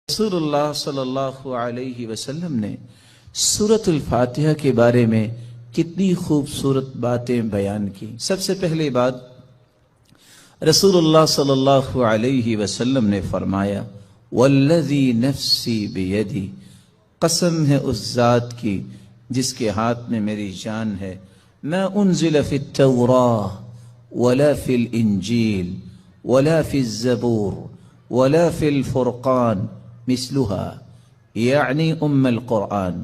رسول اللہ صلی اللہ علیہ وسلم نے سورۃ الفاتحہ کے بارے میں کتنی خوبصورت باتیں بیان کی۔ سب سے پہلی بات، رسول اللہ صلی اللہ علیہ وسلم نے فرمایا والذی نفسی بیدی، قسم ہے اس ذات کی جس کے ہاتھ میں میری جان ہے، ما انزل فی التوراہ ولا فی الانجیل ولا فی الزبور ولا فی الفرقان مثلها يعني القرآن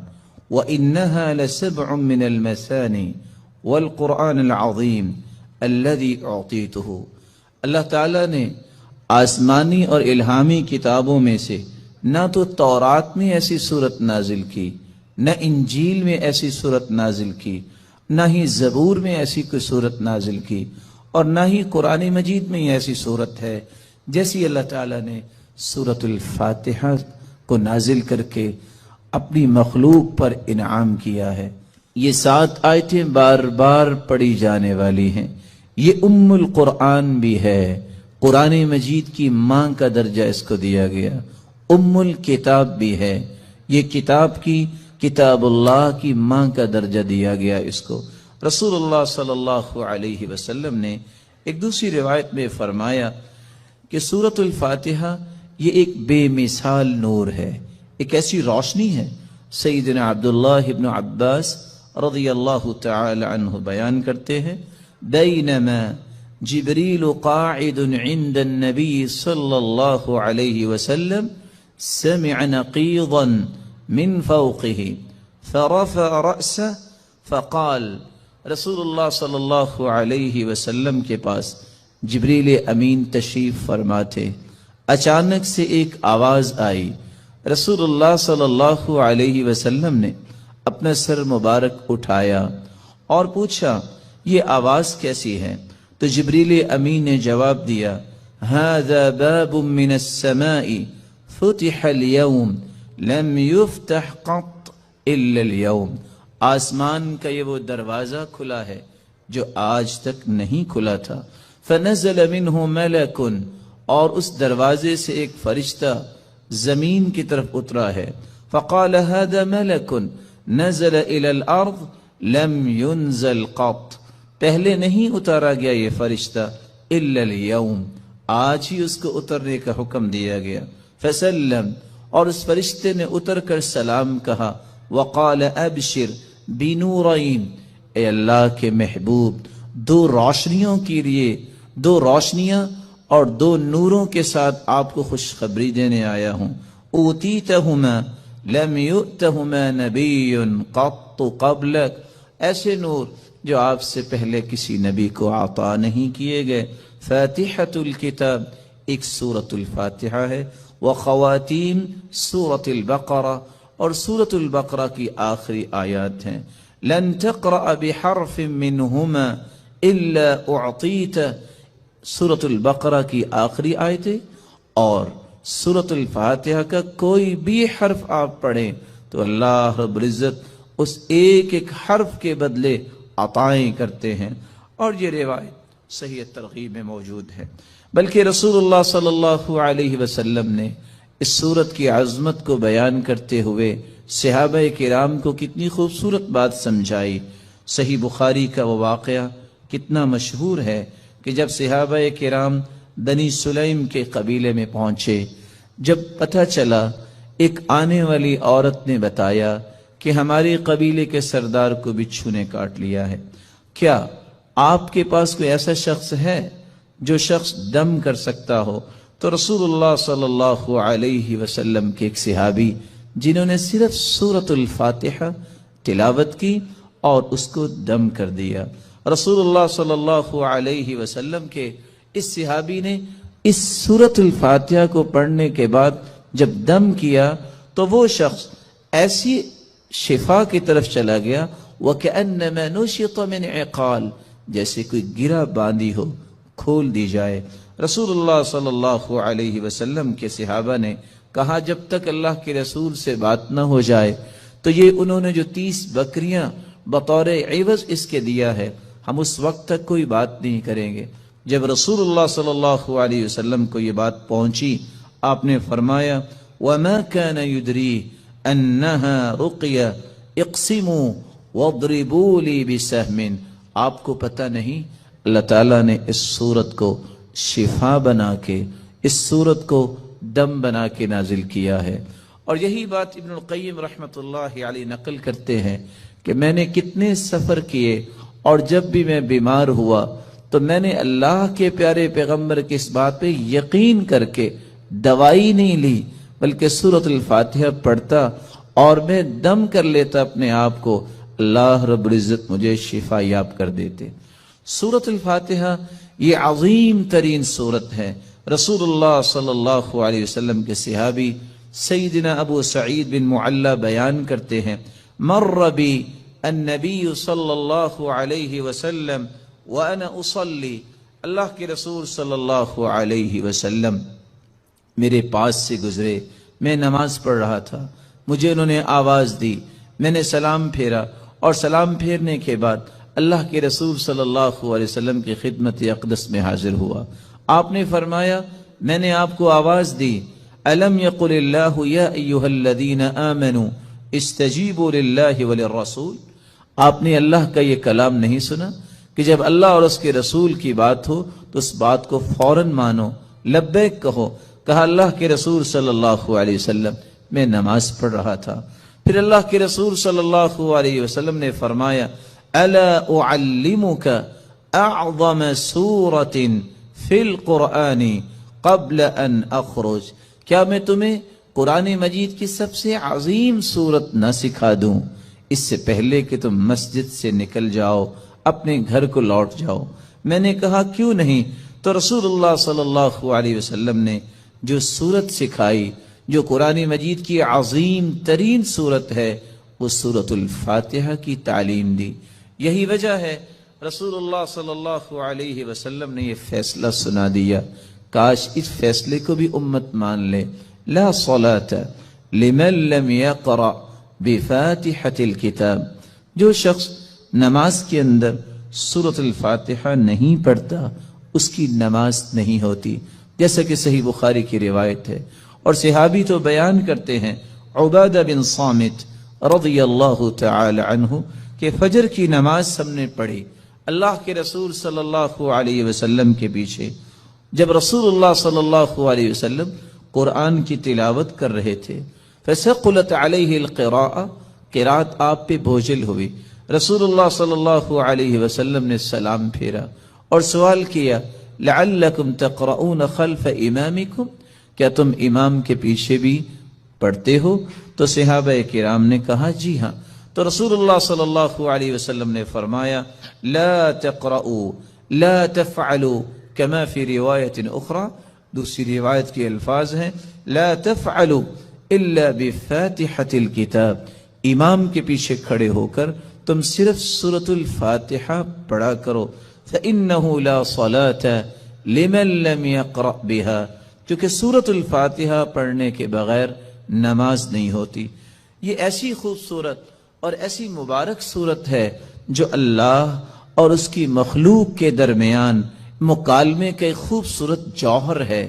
وإنها لسبع من المثاني والقرآن العظيم الذي أعطيته۔ اللہ تعالیٰ نے آسمانی اور الہامی کتابوں میں سے نہ تو تورات میں ایسی صورت نازل کی، نہ انجیل میں ایسی صورت نازل کی، نہ ہی زبور میں ایسی کوئی صورت نازل کی، اور نہ ہی قرآن مجید میں ایسی صورت ہے جیسی اللہ تعالیٰ نے سورۃ الفاتحہ کو نازل کر کے اپنی مخلوق پر انعام کیا ہے۔ یہ 7 آیتیں بار بار پڑھی جانے والی ہیں۔ یہ ام القرآن بھی ہے، قرآن مجید کی ماں کا درجہ اس کو دیا گیا، ام الکتاب بھی ہے، یہ کتاب اللہ کی ماں کا درجہ دیا گیا اس کو۔ رسول اللہ صلی اللہ علیہ وسلم نے ایک دوسری روایت میں فرمایا کہ سورۃ الفاتحہ یہ ایک بے مثال نور ہے، ایک ایسی روشنی ہے۔ سیدنا عبداللہ ابن عباس رضی اللہ تعالی عنہ بیان کرتے ہیں، بینما جبریل قاعد عند النبی صلی اللہ علیہ وسلم سمع نقیضا من فوقه فرفع رأسه فقال، رسول اللہ صلی اللہ علیہ وسلم کے پاس جبریل امین تشریف فرما تھے۔ اچانک سے ایک آواز آئی، رسول اللہ صلی اللہ علیہ وسلم نے اپنا سر مبارک اٹھایا اور پوچھا یہ آواز کیسی ہے؟ تو جبریل امین نے جواب دیا، هذا باب من السماء فتح اليوم لم يفتح قط الا اليوم، آسمان کا یہ وہ دروازہ کھلا ہے جو آج تک نہیں کھلا تھا۔ فنزل منه ملک، اور اس دروازے سے ایک فرشتہ زمین کی طرف اترا ہے۔ فقال هذا ملک نزل الى الارض لم ينزل قط، پہلے نہیں اتارا گیا یہ فرشتہ الا اليوم، آج ہی اس کو اترنے کا حکم دیا گیا۔ فسلم، اور اس فرشتے نے اتر کر سلام کہا۔ وقال ابشر بنورین، اے اللہ کے محبوب، 2 روشنیوں کے لیے، 2 روشنیاں اور 2 نوروں کے ساتھ آپ کو خوشخبری دینے آیا ہوں۔ اوتیتہما لم یؤتہما نبی قط قبلک، ایسے نور جو آپ سے پہلے کسی نبی کو عطا نہیں کیے گئے۔ فاتحۃ الکتاب، ایک سورۃ الفاتحہ ہے، وخواتیم سورۃ البقرہ، اور سورۃ البقرہ کی آخری آیات ہیں۔ لن تقرأ بحرف منہما الا اعطیت، سورۃ البقرہ کی آخری آیتیں اور سورۃ الفاتحہ کا کوئی بھی حرف آپ پڑھیں تو اللہ رب العزت اس ایک ایک حرف کے بدلے عطائیں کرتے ہیں، اور یہ روایت صحیح ترغیب میں موجود ہے۔ بلکہ رسول اللہ صلی اللہ علیہ وسلم نے اس سورت کی عظمت کو بیان کرتے ہوئے صحابہ کرام کو کتنی خوبصورت بات سمجھائی۔ صحیح بخاری کا وہ واقعہ کتنا مشہور ہے کہ جب صحابہ کرام بنی سلیم کے قبیلے میں پہنچے، جب پتہ چلا، ایک آنے والی عورت نے بتایا کہ ہمارے قبیلے کے سردار کو بچھو نے کاٹ لیا ہے، کیا آپ کے پاس کوئی ایسا شخص ہے جو شخص دم کر سکتا ہو؟ تو رسول اللہ صلی اللہ علیہ وسلم کے ایک صحابی جنہوں نے صرف سورۃ الفاتحہ تلاوت کی اور اس کو دم کر دیا، رسول اللہ صلی اللہ علیہ وسلم کے اس صحابی نے اس سورۃ الفاتحہ کو پڑھنے کے بعد جب دم کیا تو وہ شخص ایسی شفا کی طرف چلا گیا، وَكَأَنَّمَا نُشِطَ مِنْ عِقَالٍ، جیسے کوئی گرہ باندھی ہو کھول دی جائے۔ رسول اللہ صلی اللہ علیہ وسلم کے صحابہ نے کہا جب تک اللہ کے رسول سے بات نہ ہو جائے تو یہ انہوں نے جو 30 بکریاں بطور عوض اس کے دیا ہے، ہم اس وقت تک کوئی بات نہیں کریں گے۔ جب رسول اللہ صلی اللہ علیہ وسلم کو یہ بات پہنچی، آپ نے فرمایا وما كان يدريه انها رقيہ اقسموا واضربوا لي بسهم. آپ کو پتہ نہیں اللہ تعالیٰ نے اس صورت کو شفا بنا کے، اس صورت کو دم بنا کے نازل کیا ہے. اور یہی بات ابن القیم رحمۃ اللہ علیہ نقل کرتے ہیں کہ میں نے کتنے سفر کیے اور جب بھی میں بیمار ہوا تو میں نے اللہ کے پیارے پیغمبر کی اس بات پہ یقین کر کے دوائی نہیں لی، بلکہ سورۃ الفاتحہ پڑھتا اور میں دم کر لیتا اپنے آپ کو، اللہ رب العزت مجھے شفا یاب کر دیتے. سورۃ الفاتحہ یہ عظیم ترین سورت ہے. رسول اللہ صلی اللہ علیہ وسلم کے صحابی سیدنا ابو سعید بن معلی بیان کرتے ہیں، مر بی النبی صلی اللہ علیہ وسلم وانا اصلی، اللہ کے رسول صلی اللہ علیہ وسلم میرے پاس سے گزرے، میں نماز پڑھ رہا تھا، مجھے انہوں نے آواز دی، میں نے سلام پھیرا اور سلام پھیرنے کے بعد اللہ کے رسول صلی اللہ علیہ وسلم کی خدمت اقدس میں حاضر ہوا. آپ نے فرمایا میں نے آپ کو آواز دی، الم یقل اللہ یا ایھا الذین آمنوا استجیبوا للہ وللرسول. آپ نے اللہ کا یہ کلام نہیں سنا کہ جب اللہ اور اس کے رسول کی بات ہو تو اس بات کو فوراً مانو، لبیک کہو. کہا اللہ کے رسول صلی اللہ علیہ وسلم میں نماز پڑھ رہا تھا. پھر اللہ کے رسول صلی اللہ علیہ وسلم نے فرمایا الا اعلمک اعظم سورۃ فی القرآن قبل ان اخرج، کیا میں تمہیں قرآن مجید کی سب سے عظیم سورت نہ سکھا دوں اس سے پہلے کہ تم مسجد سے نکل جاؤ، اپنے گھر کو لوٹ جاؤ. میں نے کہا کیوں نہیں؟ تو رسول اللہ صلی اللہ علیہ وسلم نے جو سورت سکھائی، جو قرآن مجید کی عظیم ترین سورت ہے، وہ سورۃ الفاتحہ کی تعلیم دی. یہی وجہ ہے رسول اللہ صلی اللہ علیہ وسلم نے یہ فیصلہ سنا دیا، کاش اس فیصلے کو بھی امت مان لے. لا صلاۃ لمن لم یقرأ بفاتحۃ الکتاب، جو شخص نماز کے اندر سورۃ الفاتحہ نہیں پڑھتا اس کی نماز نہیں ہوتی، جیسا کہ صحیح بخاری کی روایت ہے. اور صحابی تو بیان کرتے ہیں عبادہ بن صامت رضی اللہ تعالی عنہ کہ فجر کی نماز ہم نے پڑھی اللہ کے رسول صلی اللہ علیہ وسلم کے پیچھے، جب رسول اللہ صلی اللہ علیہ وسلم قرآن کی تلاوت کر رہے تھے، فثقلت علیہ القراءۃ، قرات آپ پہ بوجھل ہوئی. رسول اللہ صلی اللہ علیہ وسلم نے سلام پھیرا اور سوال کیا لعلکم تقرؤون خلف امامکم، کیا تم امام کے پیچھے بھی پڑھتے ہو؟ تو صحابہ کرام نے کہا جی ہاں. تو رسول اللہ صلی اللہ علیہ وسلم نے فرمایا لا تقرؤوا لا تفعلوا كما في روایت اخرى، دوسری روایت کے الفاظ ہیں لا تفعلوا الا بفاتحة الكتاب، امام کے پیچھے کھڑے ہو کر تم صرف سورۃ الفاتحہ پڑھا کرو. فإنه لا صلاة لمن لم يقرأ بها، کیونکہ سورۃ الفاتحہ پڑھنے کے بغیر نماز نہیں ہوتی. یہ ایسی خوبصورت اور ایسی مبارک صورت ہے جو اللہ اور اس کی مخلوق کے درمیان مکالمے کا ایک خوبصورت جوہر ہے،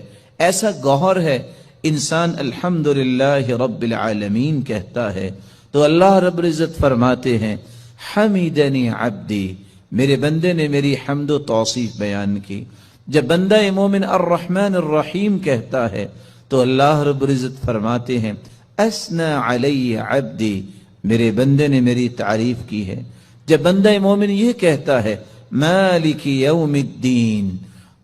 ایسا گوہر ہے. انسان الحمدللہ رب العالمین کہتا ہے تو اللہ رب العزت فرماتے ہیں حمیدنی عبدی، میرے بندے نے میری حمد و توصیف بیان کی. جب بندہ مومن الرحمن الرحیم کہتا ہے تو اللہ رب العزت فرماتے ہیں اثنى علی عبدی، میرے بندے نے میری تعریف کی ہے. جب بندہ مومن یہ کہتا ہے مالک یوم الدین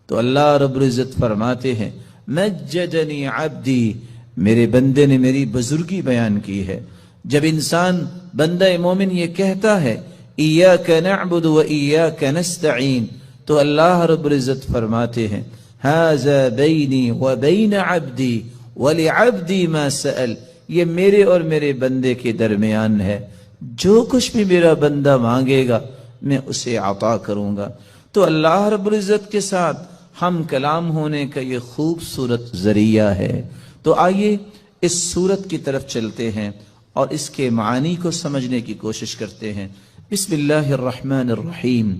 تو اللہ رب العزت فرماتے ہیں مجدنی عبدی، میرے بندے نے میری بزرگی بیان کی ہے. جب انسان بندہ مومن یہ کہتا ہے ایاک نعبد و ایاک نستعین تو اللہ رب العزت فرماتے ہیں ھذا بینی و بین عبدی ولعبدی ما سأل، یہ میرے اور میرے بندے کے درمیان ہے، جو کچھ بھی میرا بندہ مانگے گا میں اسے عطا کروں گا. تو اللہ رب العزت کے ساتھ ہم کلام ہونے کا یہ خوبصورت ذریعہ ہے. تو آئیے اس صورت کی طرف چلتے ہیں اور اس کے معانی کو سمجھنے کی کوشش کرتے ہیں. بسم اللہ الرحمن الرحیم.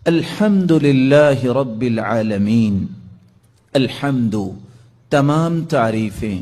الحمد للہ رب العالمین. الحمد، تمام تعریفیں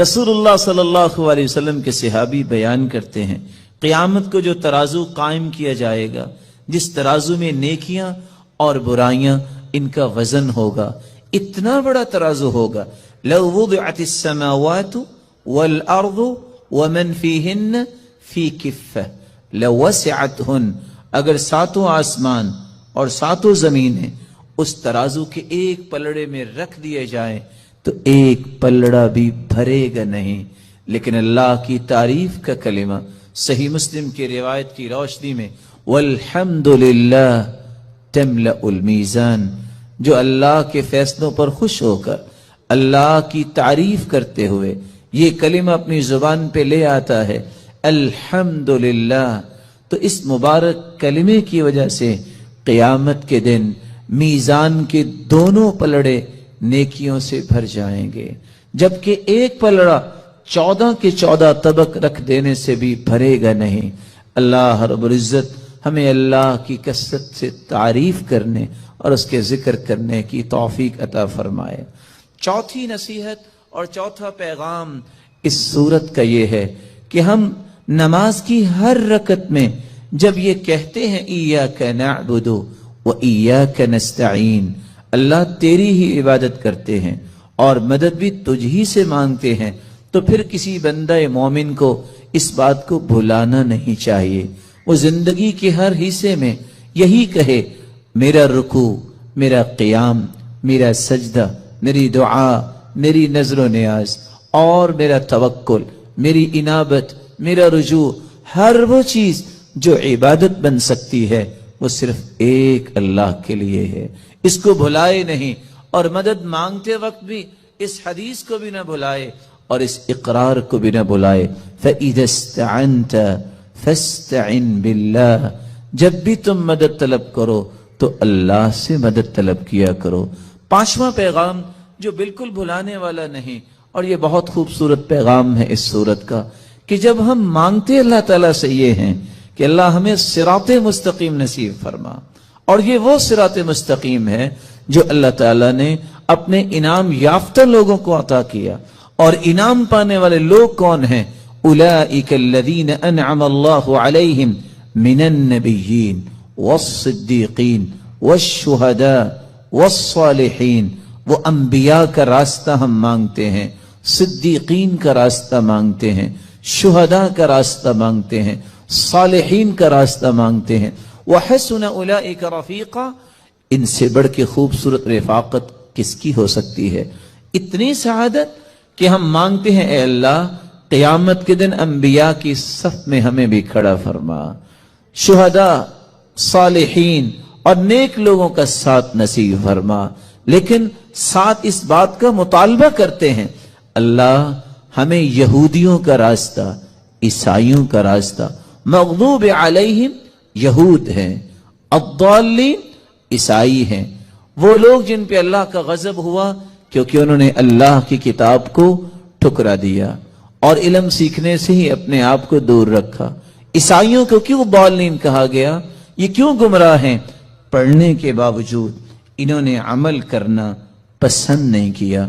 رسول اللہ صلی اللہ علیہ وسلم کے صحابی بیان کرتے ہیں قیامت کو جو ترازو قائم کیا جائے گا، جس ترازو میں نیکیاں اور برائیاں ان کا وزن ہوگا، اتنا بڑا ترازو ہوگا، لو وضعت السماوات والارض ومن فیہن فی کفہ لوسعتہن، اگر ساتوں آسمان اور ساتوں زمینیں اس ترازو کے ایک پلڑے میں رکھ دیے جائیں تو ایک پلڑا بھی بھرے گا نہیں۔ لیکن اللہ کی تعریف کا کلمہ صحیح مسلم کی روایت کی روشنی میں والحمدللہ تملأ المیزان، جو اللہ کے فیصلوں پر خوش ہو کر اللہ کی تعریف کرتے ہوئے یہ کلمہ اپنی زبان پہ لے آتا ہے الحمدللہ، تو اس مبارک کلمے کی وجہ سے قیامت کے دن میزان کے دونوں پلڑے نیکیوں سے بھر جائیں گے، جبکہ ایک پلڑا 14 کے 14 طبق رکھ دینے سے بھی بھرے گا نہیں۔ اللہ رب العزت ہمیں اللہ کی کثرت سے تعریف کرنے اور اس کے ذکر کرنے کی توفیق عطا فرمائے۔ چوتھی نصیحت اور چوتھا پیغام اس سورت کا یہ ہے کہ ہم نماز کی ہر رکعت میں جب یہ کہتے ہیں ایاک نعبد و ایاک نستعین، اللہ تیری ہی عبادت کرتے ہیں اور مدد بھی تجھ ہی سے مانگتے ہیں، تو پھر کسی بندہ مومن کو اس بات کو بھلانا نہیں چاہیے۔ وہ زندگی کے ہر حصے میں یہی کہے میرا رکوع، میرا قیام، میرا سجدہ، میری دعا، میری نظر و نیاز اور میرا توکل، میری انابت، میرا رجوع، ہر وہ چیز جو عبادت بن سکتی ہے وہ صرف ایک اللہ کے لیے ہے، اس کو بھلائے نہیں، اور مدد مانگتے وقت بھی اس حدیث کو بھی نہ بھلائے اور اس اقرار کو بھی نہ بھلائے فَإِذَا اسْتَعَنْتَ فَاسْتَعِنْ بِاللَّهِ، جب بھی تم مدد طلب کرو تو اللہ سے مدد طلب کیا کرو۔ پانچواں پیغام جو بالکل بھلانے والا نہیں، اور یہ بہت خوبصورت پیغام ہے اس سورت کا، کہ جب ہم مانگتے اللہ تعالیٰ سے یہ ہیں کہ اللہ ہمیں صراط مستقیم نصیب فرما، اور یہ وہ صراط مستقیم ہے جو اللہ تعالیٰ نے اپنے انعام یافتہ لوگوں کو عطا کیا، اور انعام پانے والے لوگ کون ہیں؟ اولئک الذین انعم اللہ علیہم من النبیین والصدیقین والشہداء والصالحین۔ وہ انبیاء کا راستہ ہم مانگتے ہیں، صدیقین کا راستہ مانگتے ہیں، شہداء کا راستہ مانگتے ہیں، صالحین کا راستہ مانگتے ہیں۔ وحسن اولئک رفیقا، ان سے بڑھ کے خوبصورت رفاقت کس کی ہو سکتی ہے؟ اتنی سعادت کہ ہم مانگتے ہیں اے اللہ قیامت کے دن انبیاء کی صف میں ہمیں بھی کھڑا فرما، شہداء، صالحین اور نیک لوگوں کا ساتھ نصیب فرما، لیکن ساتھ اس بات کا مطالبہ کرتے ہیں اللہ ہمیں یہودیوں کا راستہ، عیسائیوں کا راستہ، مغضوب علیہم یہود ہیں، الضالین عیسائی ہیں، وہ لوگ جن پہ اللہ کا غضب ہوا کیونکہ انہوں نے اللہ کی کتاب کو ٹھکرا دیا اور علم سیکھنے سے ہی اپنے آپ کو دور رکھا۔ عیسائیوں کو کیوں ضالین کہا گیا؟ یہ کیوں گمراہ ہیں؟ پڑھنے کے باوجود انہوں نے عمل کرنا پسند نہیں کیا۔